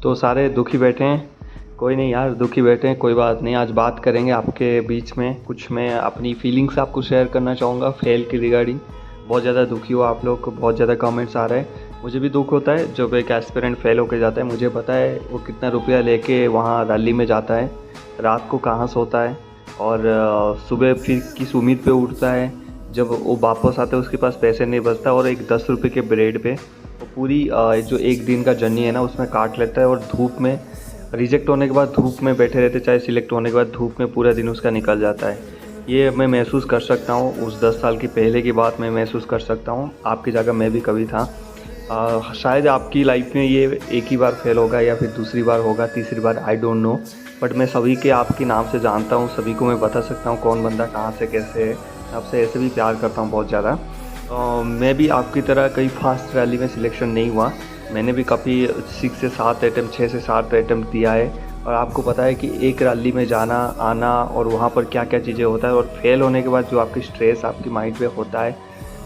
तो सारे दुखी बैठे हैं। कोई नहीं यार, दुखी बैठे हैं, कोई बात नहीं। आज बात करेंगे आपके बीच में, कुछ मैं अपनी फीलिंग्स आपको शेयर करना चाहूँगा फेल की रिगार्डिंग। बहुत ज़्यादा दुखी हो आप लोग को, बहुत ज़्यादा कमेंट्स आ रहे हैं। मुझे भी दुख होता है जब एक एस्पिरेंट फेल होकर जाता है। मुझे पता है वो कितना रुपया लेके वहाँ रैली में जाता है, रात को कहाँ सोता है और सुबह फिर किस उम्मीद पे उठता है। जब वो वापस आता है उसके पास पैसे नहीं बचता और एक 10 रुपये के ब्रेड पे वो पूरी जो एक दिन का जर्नी है ना उसमें काट लेता है। और धूप में रिजेक्ट होने के बाद धूप में बैठे रहते, चाहे सिलेक्ट होने के बाद धूप में पूरा दिन उसका निकल जाता है। ये मैं महसूस कर सकता हूँ, उस 10 साल की पहले की बात मैं महसूस कर सकता हूँ। आपकी जगह मैं भी कभी था। शायद आपकी लाइफ में ये एक ही बार फेल होगा या फिर दूसरी बार होगा, तीसरी बार, आई डोंट नो। बट मैं सभी के आपके नाम से जानता हूँ, सभी को मैं बता सकता हूँ कौन बंदा कहाँ से कैसे है। आपसे ऐसे भी प्यार करता हूँ बहुत ज़्यादा। मैं भी आपकी तरह कहीं फास्ट रैली में सिलेक्शन नहीं हुआ। मैंने भी काफ़ी 6 से 7 अटैम्प्ट, 6 से 7 अटैम्प्ट दिया है। और आपको पता है कि एक रैली में जाना आना और वहाँ पर क्या क्या चीज़ें होता है, और फेल होने के बाद जो आपकी स्ट्रेस आपकी माइंड पे होता है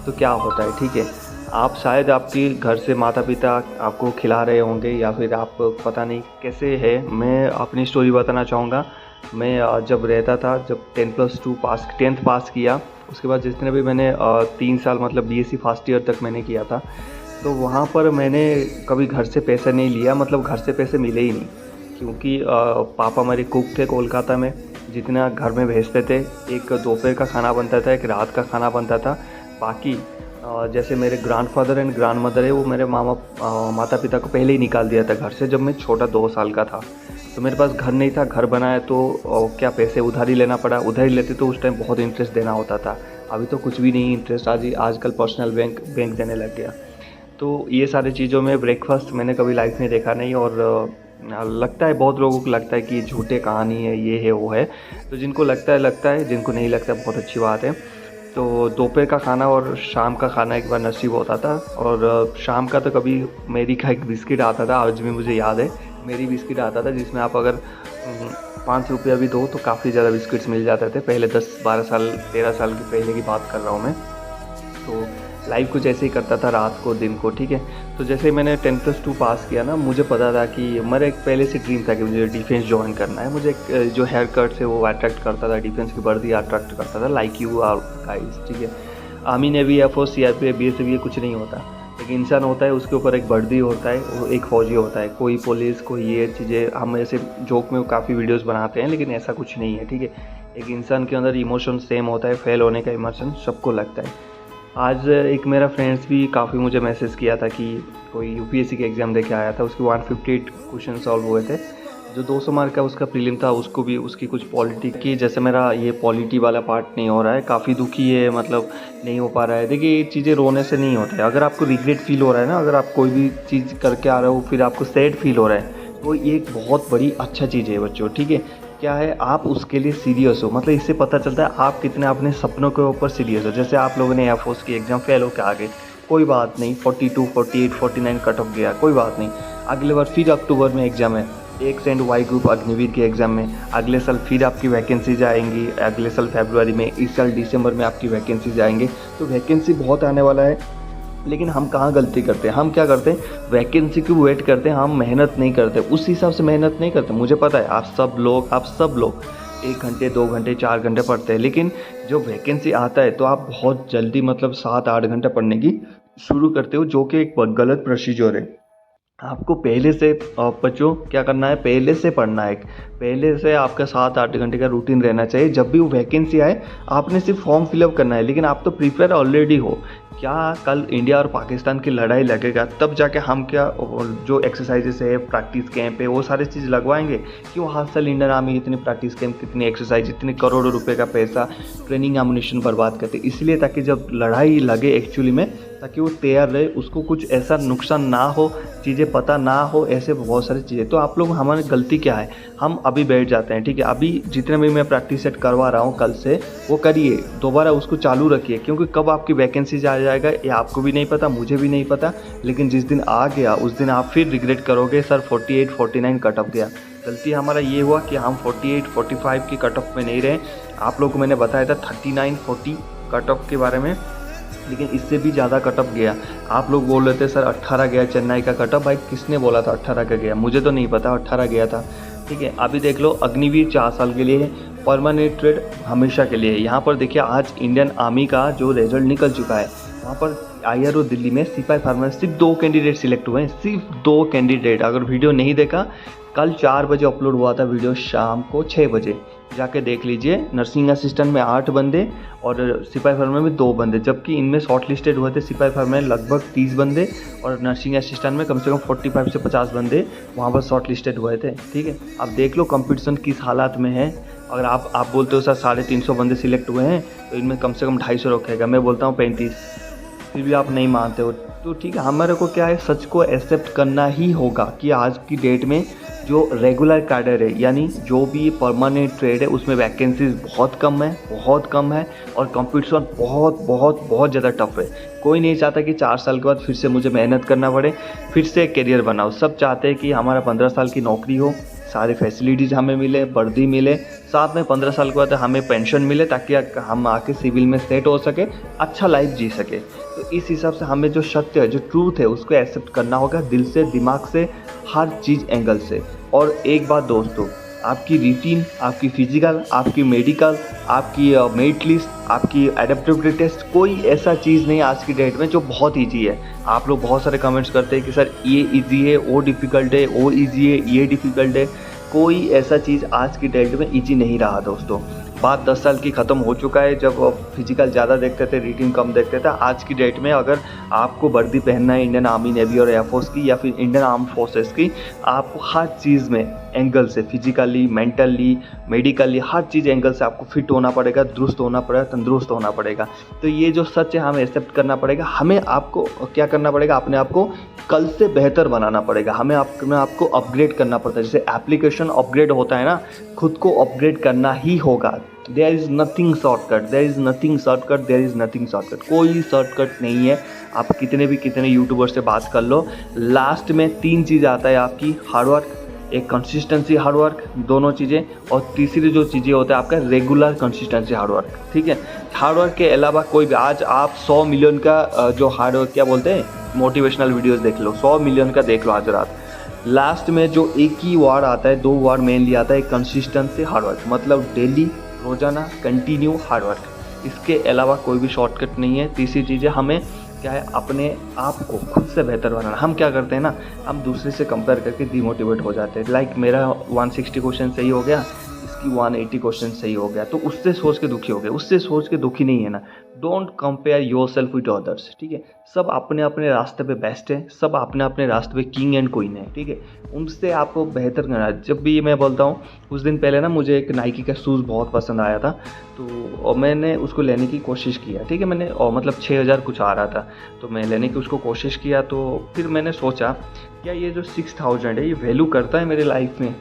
तो क्या होता है, ठीक है। आप शायद आपके घर से माता पिता आपको खिला रहे होंगे या फिर आप पता नहीं कैसे है। मैं अपनी स्टोरी बताना चाहूँगा। मैं जब रहता था, जब 10+2 पास 10th पास किया, उसके बाद जितने भी मैंने 3 साल मतलब बीएससी फर्स्ट ईयर तक मैंने किया था, तो वहाँ पर मैंने कभी घर से पैसे नहीं लिया। मतलब घर से पैसे मिले ही नहीं, क्योंकि पापा मेरे कुक थे कोलकाता में। जितना घर में भेजते थे, एक दोपहर का खाना बनता था, एक रात का खाना बनता था। बाकी जैसे मेरे ग्रैंडफादर एंड ग्रैंडमदर है, वो मेरे माता पिता को पहले ही निकाल दिया था घर से जब मैं छोटा 2 साल का था। तो मेरे पास घर नहीं था, घर बनाया तो क्या पैसे उधार ही लेना पड़ा। उधार ही लेते तो उस टाइम बहुत इंटरेस्ट देना होता था। अभी तो कुछ भी नहीं इंटरेस्ट, आजकल पर्सनल बैंक देने लग गया। तो ये सारी चीज़ों में ब्रेकफास्ट मैंने कभी लाइफ में देखा नहीं। और लगता है बहुत लोगों को लगता है कि ये झूठे कहानी है, ये है वो है। तो जिनको लगता है, जिनको नहीं लगता बहुत अच्छी बात है। तो दोपहर का खाना और शाम का खाना एक बार नसीब होता था। और शाम का तो कभी मेरी का एक बिस्किट आता था, आज भी मुझे याद है। मेरी बिस्किट आता था जिसमें आप अगर 5 रुपया भी दो तो काफ़ी ज़्यादा बिस्किट्स मिल जाते थे। पहले 10-12 साल 13 साल की पहले की बात कर रहा हूँ मैं। तो लाइफ कुछ ऐसे ही करता था, रात को दिन को, ठीक है। तो जैसे मैंने 10+2 पास किया ना, मुझे पता था कि मेरा एक पहले से ड्रीम था कि मुझे डिफेंस ज्वाइन करना है। मुझे एक जो हेयर कट है वो अट्रैक्ट करता था, डिफेंस की वर्दी अट्रैक्ट करता था, लाइक यू आर गाइस, ठीक है। Army navy air force CRPF BSF ये कुछ नहीं होता। एक इंसान होता है, उसके ऊपर एक वर्दी होता है, वो एक फौजी होता है। कोई पुलिस, कोई ये चीज़ें, हम ऐसे जोक में काफ़ी वीडियोज़ बनाते हैं, लेकिन ऐसा कुछ नहीं है, ठीक है। एक इंसान के अंदर इमोशन सेम होता है, फेल होने का इमोशन सबको लगता है। आज एक मेरा फ्रेंड्स भी काफ़ी मुझे मैसेज किया था कि कोई यूपीएससी के एग्ज़ाम देके आया था, उसके 158 क्वेश्चन सॉल्व हुए थे। जो 200 मार्क का उसका प्रीलिम था, उसको भी उसकी कुछ पॉलिटी की, जैसे मेरा ये पॉलिटी वाला पार्ट नहीं हो रहा है, काफ़ी दुखी है, मतलब नहीं हो पा रहा है। देखिए ये चीज़ें रोने से नहीं होता है। अगर आपको रिग्रेट फील हो रहा है ना, अगर आप कोई भी चीज़ करके आ रहे हो फिर आपको सैड फील हो रहा है, तो ये एक बहुत बड़ी अच्छा चीज़ है बच्चों, ठीक है। क्या है, आप उसके लिए सीरियस हो, मतलब इससे पता चलता है आप कितने अपने सपनों के ऊपर सीरियस हो। जैसे आप लोगों ने एयरफोर्स की एग्ज़ाम फेल होकर आ गए, कोई बात नहीं, 42, 48, 49 कट ऑफ गया, कोई बात नहीं। अगले बार फिर अक्टूबर में एग्ज़ाम है, X and Y group Agniveer के एग्ज़ाम में। अगले साल फिर आपकी वैकेंसीज आएंगी, अगले साल फरवरी में, इस साल दिसंबर में आपकी वैकेंसीज आएंगे। तो वैकेंसी बहुत आने वाला है, लेकिन हम कहाँ गलती करते हैं, हम क्या करते हैं, वैकेंसी की वेट करते हैं, हम मेहनत नहीं करते, उस हिसाब से मेहनत नहीं करते। मुझे पता है आप सब लोग 1 घंटे 2 घंटे 4 घंटे पढ़ते हैं, लेकिन जो वैकेंसी आता है तो आप बहुत जल्दी मतलब 7-8 घंटे पढ़ने की शुरू करते हो, जो कि एक गलत प्रोसीजर है। आपको पहले से बच्चों क्या करना है, पहले से पढ़ना है। पहले से आपका 7-8 घंटे का रूटीन रहना चाहिए। जब भी वो वैकेंसी आए आपने सिर्फ फॉर्म फिलअप करना है, लेकिन आप तो प्रिपेयर ऑलरेडी हो। क्या कल इंडिया और पाकिस्तान की लड़ाई लगेगा तब जाके हम क्या जो एक्सरसाइजेस है, प्रैक्टिस कैंप है, वो सारी चीज़ लगवाएंगे। क्यों हर साल इंडियन आर्मी इतनी प्रैक्टिस कैंप, कितनी एक्सरसाइज, इतने करोड़ों रुपए का पैसा ट्रेनिंग एमुनिशन बर्बाद करते, इसलिए ताकि जब लड़ाई लगे एक्चुअली में, ताकि वो तैयार रहे, उसको कुछ ऐसा नुकसान ना हो, चीज़ें पता ना हो, ऐसे बहुत सारी चीज़ें। तो आप लोग, हमारी गलती क्या है, हम अभी बैठ जाते हैं, ठीक है। अभी जितने भी मैं प्रैक्टिस सेट करवा रहा हूँ कल से, वो करिए, दोबारा उसको चालू रखिए, क्योंकि कब आपकी वैकेंसी आ जाएगा ये आपको भी नहीं पता, मुझे भी नहीं पता। लेकिन जिस दिन आ गया उस दिन आप फिर रिग्रेट करोगे, सर 48 49 कट ऑफ गया। गलती हमारा ये हुआ कि हम 48 45 की कट ऑफ में नहीं रहे। आप लोगों को मैंने बताया था 39 40 कट ऑफ के बारे में, लेकिन इससे भी ज़्यादा कटअप गया। आप लोग बोल रहे थे सर 18 गया चेन्नई का कटअप। भाई किसने बोला था 18 का गया? मुझे तो नहीं पता 18 गया था। ठीक है, अभी देख लो अग्निवीर 4 साल के लिए है, परमानेंट ट्रेड हमेशा के लिए है। यहाँ पर देखिए आज इंडियन आर्मी का जो रिजल्ट निकल चुका है, वहाँ पर IRO दिल्ली में सिपाही फार्मर सिर्फ 2 कैंडिडेट सिलेक्ट हुए हैं, सिर्फ 2 कैंडिडेट। अगर वीडियो नहीं देखा, कल 4 बजे अपलोड हुआ था वीडियो, शाम को 6 बजे जाके देख लीजिए। नर्सिंग असिस्टेंट में 8 बंदे और सिपाही फार्मर में 2 बंदे, जबकि इनमें शॉर्ट लिस्टेड हुए थे सिपाही फार्मर में लगभग 30 बंदे और नर्सिंग असिस्टेंट में कम से कम 45 से 50 बंदे वहाँ पर शॉर्ट लिस्टेड हुए थे। ठीक है, अब देख लो कंपटीशन किस हालात में है। अगर आप बोलते हो सर 350 बंदे सिलेक्ट हुए हैं तो इनमें कम से कम 250 रखेगा, मैं बोलता हूँ 35, फिर भी आप नहीं मानते हो तो ठीक है। हमारे को क्या है, सच को एक्सेप्ट करना ही होगा कि आज की डेट में जो रेगुलर कैडर है, यानी जो भी परमानेंट ट्रेड है, उसमें वैकेंसीज बहुत कम है और कंपटीशन बहुत ज़्यादा टफ है। कोई नहीं चाहता कि 4 साल के बाद फिर से मुझे मेहनत करना पड़े, फिर से करियर बनाओ। सब चाहते हैं कि हमारा 15 साल की नौकरी हो, सारी फैसिलिटीज़ हमें मिले, वर्दी मिले, साथ में 15 साल के बाद हमें पेंशन मिले, ताकि हम आके सिविल में सेट हो सके, अच्छा लाइफ जी सके। तो इस हिसाब से हमें जो सत्य है, जो ट्रूथ है, उसको एक्सेप्ट करना होगा दिल से, दिमाग से, हर चीज़ एंगल से। और एक बात दोस्तों, आपकी रूटीन, आपकी फिजिकल, आपकी मेडिकल, आपकी मेरिट लिस्ट, आपकी एडेप्टेबिलिटी टेस्ट, कोई ऐसा चीज़ नहीं आज की डेट में जो बहुत ईजी है। आप लोग बहुत सारे कमेंट्स करते हैं कि सर ये ईजी है, वो डिफ़िकल्ट है, वो ईजी है, ये डिफ़िकल्ट है। कोई ऐसा चीज़ आज की डेट में ईजी नहीं रहा दोस्तों। बात 10 साल की ख़त्म हो चुका है, जब फिजिकल ज़्यादा देखते थे, रीडिंग कम देखते थे। आज की डेट में अगर आपको वर्दी पहनना है इंडियन आर्मी, नेवी और एयरफोर्स की या फिर इंडियन आर्म फोर्सेस की, आपको हर चीज़ में एंगल से, फिजिकली, मेंटली, मेडिकली, हर चीज़ एंगल से आपको फिट होना पड़ेगा, दुरुस्त होना पड़ेगा, तंदुरुस्त होना पड़ेगा। तो ये जो सच है हमें एक्सेप्ट करना पड़ेगा। हमें आपको क्या करना पड़ेगा, अपने आप को कल से बेहतर बनाना पड़ेगा। हमें अपने आप को अपग्रेड करना पड़ता है, जैसे एप्लीकेशन अपग्रेड होता है ना, खुद को अपग्रेड करना ही होगा। There is nothing shortcut, there is nothing shortcut, there is nothing shortcut, कोई शॉर्टकट नहीं है। आप कितने यूट्यूबर से बात कर लो, लास्ट में 3 चीज़ आता है आपकी, हार्डवर्क, एक कंसिस्टेंसी हार्डवर्क, दोनों चीज़ें, और तीसरी जो चीज़ें होता है आपका रेगुलर कंसिस्टेंसी हार्डवर्क। ठीक है, हार्डवर्क के अलावा कोई भी, आज आप 100 मिलियन का जो हार्डवर्क क्या बोलते हैं, मोटिवेशनल वीडियोस देख लो, 100 मिलियन का देख लो आज रात, लास्ट में जो एक ही वर्ड आता है, 2 वर्ड मेनली आता है, कंसिस्टेंसी हार्डवर्क, मतलब डेली, रोजाना, कंटिन्यू हार्डवर्क। इसके अलावा कोई भी शॉर्टकट नहीं है। तीसरी चीज़ है, हमें क्या है, अपने आप को खुद से बेहतर बनाना। हम क्या करते हैं ना, हम दूसरे से कंपेयर करके डिमोटिवेट हो जाते हैं। लाइक मेरा 160 क्वेश्चन सही हो गया, इसकी 180 क्वेश्चन सही हो गया, तो उससे सोच के दुखी हो गए, उससे सोच के दुखी नहीं है ना। Don't compare your self with others. ठीक है, सब अपने अपने रास्ते पे बेस्ट है, सब अपने अपने रास्ते पे किंग एंड क्वीन है। ठीक है, उनसे आपको बेहतर करना है। जब भी मैं बोलता हूँ, कुछ दिन पहले ना मुझे एक नाइकी का शूज़ बहुत पसंद आया था, तो और मैंने उसको लेने की कोशिश किया। ठीक है, मैंने और मतलब 6000 कुछ आ रहा था, तो मैं लेने की उसको कोशिश किया। तो फिर मैंने सोचा क्या ये जो 6000 है, ये वैल्यू करता है मेरे लाइफ में।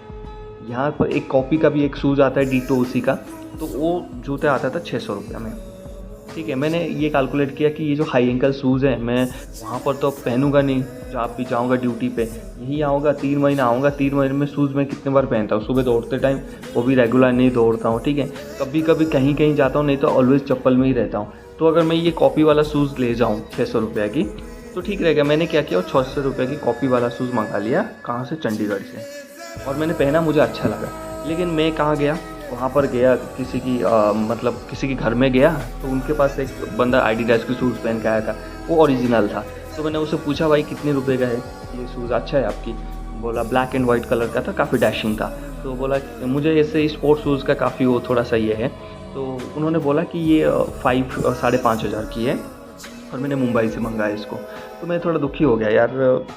यहाँ पर एक कॉपी का भी एक शूज़ आता है डीटो उसी का, तो वो जूता आता था 600 रुपये में। ठीक है, मैंने ये कैलकुलेट किया कि ये जो हाई एंकल शूज़ हैं, मैं वहाँ पर तो पहनूंगा नहीं, जहाँ भी जाऊँगा ड्यूटी पे, यहीं आऊँगा, 3 महीना आऊँगा, 3 महीने में शूज़ मैं कितने बार पहनता हूँ। सुबह दौड़ते टाइम, वो भी रेगुलर नहीं दौड़ता हूँ। ठीक है, कभी कभी कहीं कहीं जाता हूँ, नहीं तो ऑलवेज चप्पल में ही रहता हूँ। तो अगर मैं ये कॉपी वाला शूज़ ले जाऊँ 600 रुपये की, तो ठीक रहेगा। मैंने क्या किया, 600 रुपये की कॉपी वाला शूज़ मंगा लिया, कहाँ से, चंडीगढ़ से, और मैंने पहना, मुझे अच्छा लगा। लेकिन मैं कहाँ गया, वहाँ पर गया किसी की मतलब किसी के घर में गया, तो उनके पास एक बंदा एडिडास की शूज़ पहन के आया था, वो ओरिजिनल था। तो मैंने उससे पूछा, भाई कितने रुपए का है ये शूज़, अच्छा है आपकी? बोला ब्लैक एंड वाइट कलर का था, काफ़ी डैशिंग था। तो बोला मुझे ऐसे स्पोर्ट्स शूज़ का काफ़ी वो थोड़ा सा ये है। तो उन्होंने बोला कि ये 5,500 की है, और मैंने मुंबई से मंगाया इसको। तो मैं थोड़ा दुखी हो गया, यार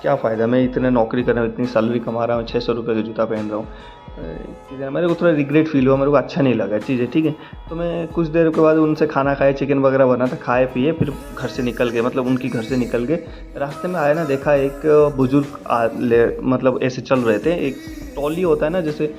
क्या फ़ायदा, मैं इतने नौकरी कर रहा हूँ, इतनी सैलरी कमा रहा हूँ, 600 रुपये का जूता पहन रहा हूँ। मेरे को थोड़ा रिग्रेट फील हुआ, मेरे को अच्छा नहीं लगा चीज़ें। ठीक है, तो मैं कुछ देर के बाद उनसे खाना खाया, चिकन वगैरह बना था, खाए पिए, फिर घर से निकल गए, मतलब उनकी घर से निकल गए। रास्ते में आया ना, देखा एक बुजुर्ग मतलब ऐसे चल रहे थे। एक टॉली होता है ना, जैसे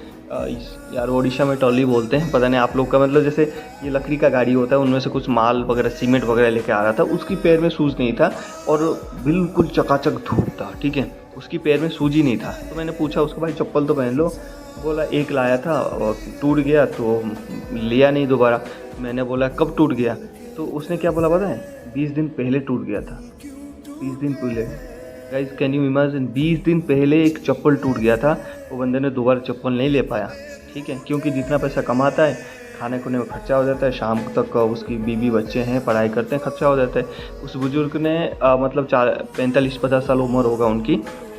यार ओडिशा में टॉली बोलते हैं, पता नहीं आप लोग का, मतलब जैसे ये लकड़ी का गाड़ी होता है, उनमें से कुछ माल वगैरह, सीमेंट वगैरह लेके आ रहा था। उसकी पैर में शूज़ नहीं था और बिल्कुल चकाचक धूप था। ठीक है, उसकी पैर में शूज ही नहीं था। तो मैंने पूछा उसको, भाई चप्पल तो पहन लो। बोला एक लाया था और टूट गया, तो लिया नहीं दोबारा। मैंने बोला कब टूट गया? तो उसने क्या बोला पता है, 20 दिन पहले टूट गया था, 20 दिन पहले। गाइस कैन यू इमेजिन, 20 दिन पहले एक चप्पल टूट गया था, वो बंदे ने दोबारा चप्पल नहीं ले पाया, ठीक है, क्योंकि जितना पैसा कमाता है खाने खुने में खर्चा हो जाता है, शाम तक उसकी बीवी बच्चे हैं पढ़ाई करते हैं, खर्चा हो जाता है। उस बुजुर्ग ने मतलब 45-50 साल उम्र होगा उनकी,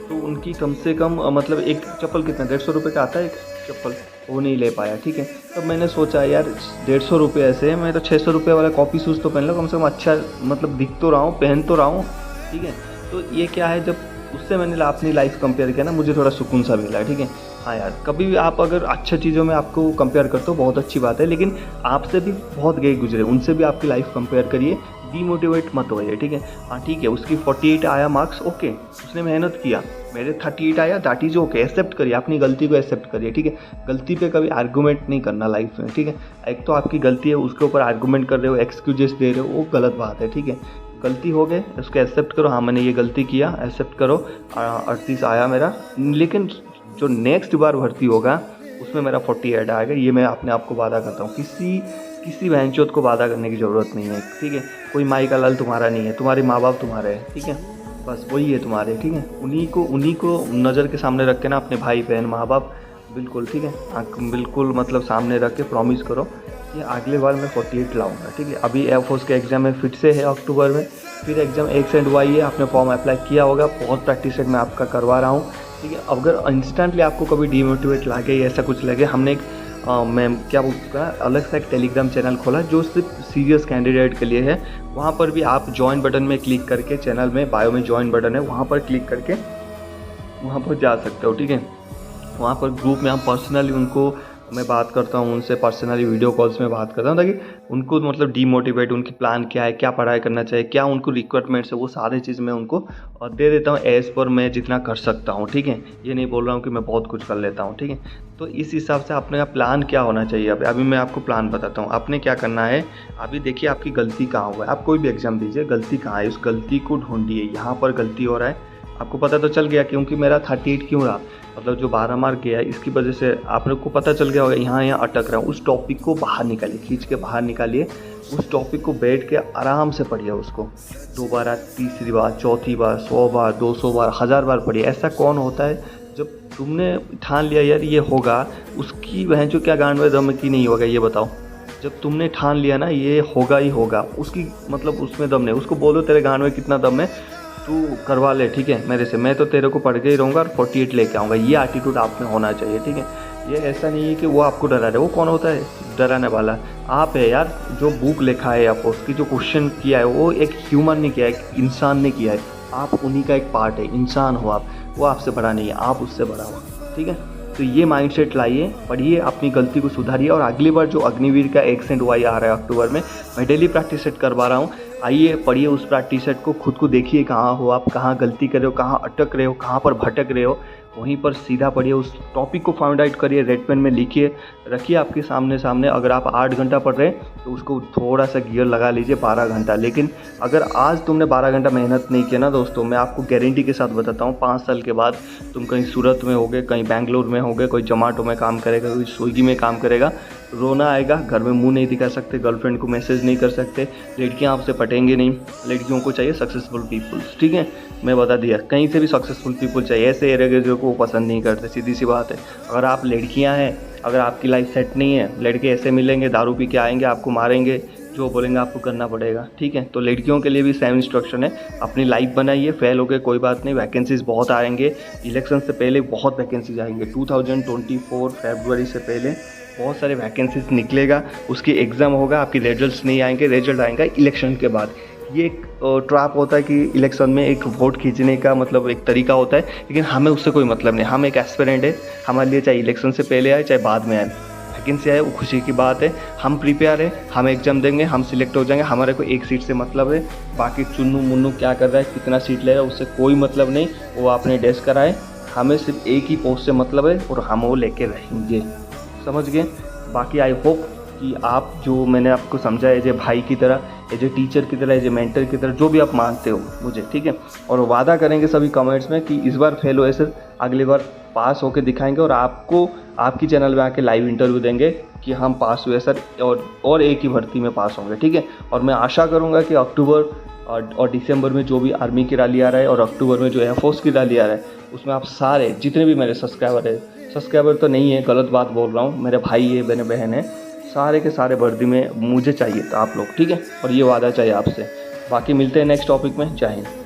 तो उनकी कम से कम मतलब एक चप्पल कितना 150 रुपये का आता है एक चप्पल, वो नहीं ले पाया, ठीक है। तब मैंने सोचा यार 150 रुपये ऐसे, मैं तो 600 रुपये वाला कॉपी शूज़ तो पहन लो, कम से कम अच्छा मतलब दिख तो रहा हूँ, पहन तो रहा हूँ, ठीक है। तो ये क्या है, जब उससे मैंने अपनी लाइफ कंपेयर किया ना, मुझे थोड़ा सुकून सा मिला, ठीक है। हाँ यार, कभी भी आप अगर अच्छी चीज़ों में आपको कंपेयर करते हो बहुत अच्छी बात है, लेकिन आपसे भी बहुत गए गुजरे, उनसे भी आपकी लाइफ कंपेयर करिए, डीमोटिवेट मत होइए, ठीक है। हाँ ठीक है, उसकी 48 आया मार्क्स, ओके, उसने मेहनत किया, मेरे 38 आया, दैट इज़ ओके, एक्सेप्ट करिए, अपनी गलती को एक्सेप्ट करिए, ठीक है। गलती पे कभी आर्गूमेंट नहीं करना लाइफ में, ठीक है। एक तो आपकी गलती है, उसके ऊपर आर्गूमेंट कर रहे हो, एक्सक्यूजेस दे रहे हो, वो गलत बात है, ठीक है। गलती हो गए, उसको एक्सेप्ट करो, हाँ मैंने ये गलती किया, एक्सेप्ट करो, 38 आया मेरा, लेकिन जो नेक्स्ट बार भर्ती होगा उसमें मेरा 48 आएगा, ये मैं अपने आप को वादा करता हूँ। किसी बहनचोद को वादा करने की ज़रूरत नहीं है, ठीक है। कोई माई का लाल तुम्हारा नहीं है, तुम्हारे माँ बाप तुम्हारे हैं, ठीक है, बस वही है तुम्हारे, ठीक है। उन्हीं को नज़र के सामने रख के ना, अपने भाई बहन माँ बाप बिल्कुल, ठीक है, बिल्कुल मतलब सामने रख के प्रॉमिस करो कि अगले बार मैं 48 लाऊंगा, ठीक है। अभी एयरफोर्स का एग्ज़ाम में फिर से है अक्टूबर में, फिर एग्ज़ाम X एंड Y है, आपने फॉर्म अप्लाई किया होगा, बहुत प्रैक्टिस सेट मैं आपका करवा रहा हूँ, ठीक है। अगर इंस्टेंटली आपको कभी डीमोटिवेट लगे या ऐसा कुछ लगे, हमने एक मैं क्या बोलता है, अलग से एक टेलीग्राम चैनल खोला जो सिर्फ सीरियस कैंडिडेट के लिए है। वहाँ पर भी आप ज्वाइन बटन में क्लिक करके, चैनल में बायो में ज्वाइन बटन है, वहाँ पर क्लिक करके वहाँ पर जा सकते हो, ठीक है। वहाँ पर ग्रुप में हम पर्सनली उनको मैं बात करता हूँ, उनसे पर्सनली वीडियो कॉल्स में बात करता हूँ, ताकि उनको मतलब डीमोटिवेट, उनकी प्लान क्या है, क्या पढ़ाई करना चाहिए, क्या उनको रिक्वायरमेंट्स है, वो सारी चीज़ मैं उनको दे देता हूँ एज़ पर मैं जितना कर सकता हूँ, ठीक है। ये नहीं बोल रहा हूँ कि मैं बहुत कुछ कर लेता हूँ, ठीक है। तो इस हिसाब से अपने प्लान क्या होना चाहिए। अभी मैं आपको प्लान बताता हूँ, आपने क्या करना है। अभी देखिए आपकी गलती कहाँ हुआ है, आप कोई भी एग्जाम दीजिए, गलती कहाँ है, उस गलती को ढूंढिए। यहाँ पर गलती हो रहा है, आपको पता तो चल गया क्योंकि मेरा 38 क्यों रहा, मतलब जो 12 मार्क गया इसकी वजह से आप लोग को पता चल गया होगा, यहाँ अटक रहा हूँ। उस टॉपिक को बाहर निकालिए, खींच के बाहर निकालिए, उस टॉपिक को बैठ के आराम से पढ़िए, उसको 2 बार, तीसरी बार, चौथी बार, 100 बार, 200 बार, 1000 बार पढ़िए। ऐसा कौन होता है जब तुमने ठान लिया यार ये होगा, उसकी बहन जो क्या गांड में दम की नहीं होगा, ये बताओ। जब तुमने ठान लिया ना ये होगा ही होगा, उसकी मतलब उसमें दम नहीं, उसको बोलो तेरे गांड में कितना दम है, तू करवा ले, ठीक है, मेरे से, मैं तो तेरे को पढ़ के ही रहूँगा और 48 लेके आऊँगा। ये एटीट्यूड आप में होना चाहिए, ठीक है। ये ऐसा नहीं है कि वो आपको डरा रहे, वो कौन होता है डराने वाला, आप है यार। जो बुक लिखा है आपको, उसकी जो क्वेश्चन किया है वो एक ह्यूमन ने किया है, एक इंसान ने किया है, आप उन्हीं का एक पार्ट है, इंसान हो आप, वो आपसे बड़ा नहीं है, आप उससे बड़ा हो, ठीक है। तो ये माइंडसेट लाइए, पढ़िए, अपनी गलती को सुधारिए, और अगली बार जो अग्निवीर का X एंड Y आ रहा है अक्टूबर में, मैं डेली प्रैक्टिस सेट करवा रहा हूँ। आइए पढ़िए उस प्रैक्टिस सेट को, खुद को देखिए कहाँ हो आप, कहाँ गलती कर रहे हो, कहाँ अटक रहे हो, कहाँ पर भटक रहे हो, वहीं पर सीधा पढ़िए, उस टॉपिक को फाइंड आउट करिए, रेड पेन में लिखिए, रखिए आपके सामने। अगर आप 8 घंटा पढ़ रहे हैं तो उसको थोड़ा सा गियर लगा लीजिए 12 घंटा। लेकिन अगर आज तुमने 12 घंटा मेहनत नहीं किया ना दोस्तों, मैं आपको गारंटी के साथ बताता हूँ, 5 साल के बाद तुम कहीं सूरत में होगे, कहीं बेंगलोर में होगे, कोई जोमेटो में काम करेगा, कोई स्विगी में काम करेगा, रोना आएगा, घर में मुंह नहीं दिखा सकते, गर्लफ्रेंड को मैसेज नहीं कर सकते, लड़कियां आपसे पटेंगे नहीं। लड़कियों को चाहिए सक्सेसफुल पीपल्स, ठीक है, मैं बता दिया, कहीं से भी सक्सेसफुल पीपल चाहिए, ऐसे एरेगेजर को पसंद नहीं करते, सीधी सी बात है। अगर आप लड़कियां हैं, अगर आपकी लाइफ सेट नहीं है, लड़के ऐसे मिलेंगे, दारू पी के आएंगे, आपको मारेंगे, जो बोलेंगे आपको करना पड़ेगा, ठीक है। तो लड़कियों के लिए भी सेम इंस्ट्रक्शन है, अपनी लाइफ बनाइए, फेल हो गए कोई बात नहीं, वैकेंसीज बहुत आएंगे, इलेक्शन से पहले बहुत वैकेंसीज आएंगे, 2024 फरवरी से पहले बहुत सारे वैकेंसीज निकलेगा, उसकी एग्ज़ाम होगा, आपकी रिजल्ट्स नहीं आएंगे, रिजल्ट आएगा इलेक्शन के बाद। ये एक ट्रैप होता है कि इलेक्शन में एक वोट खींचने का मतलब एक तरीका होता है, लेकिन हमें उससे कोई मतलब नहीं, हम एक एस्पिरेंट है, हमारे लिए चाहे इलेक्शन से पहले आए चाहे बाद में आए, वैकेंसी आए वो खुशी की बात है, हम प्रिपेयर है, हम एग्जाम देंगे, हम सिलेक्ट हो जाएंगे, हमारे को एक सीट से मतलब है, बाकी चुन्नू मुन्नू क्या कर रहा है, कितना सीट ले रहा है, उससे कोई मतलब नहीं, वो आपने डेस्क कराए, हमें सिर्फ एक ही पोस्ट से मतलब है और हम वो लेके रहेंगे, समझ गए। बाकी आई होप कि आप जो मैंने आपको समझा है जो भाई की तरह एज ए टीचर की तरह, एज ए मेंटर की तरह, जो भी आप मानते हो मुझे, ठीक है। और वादा करेंगे सभी कमेंट्स में कि इस बार फेल हुए सर, अगली बार पास होके दिखाएंगे और आपको आपकी चैनल में आके लाइव इंटरव्यू देंगे कि हम पास हुए सर, और एक ही भर्ती में पास होंगे, ठीक है। और मैं आशा करूँगा कि अक्टूबर और दिसंबर में जो भी आर्मी की रैली आ रहा है और अक्टूबर में जो एयरफोर्स की रैली आ रहा है, उसमें आप सारे जितने भी मेरे सब्सक्राइबर तो नहीं है, गलत बात बोल रहा हूँ, मेरे भाई है, मेरे बहन है, सारे के सारे वर्दी में मुझे चाहिए था आप लोग, ठीक है। और ये वादा चाहिए आपसे। बाकी मिलते हैं नेक्स्ट टॉपिक में। जय हिंद।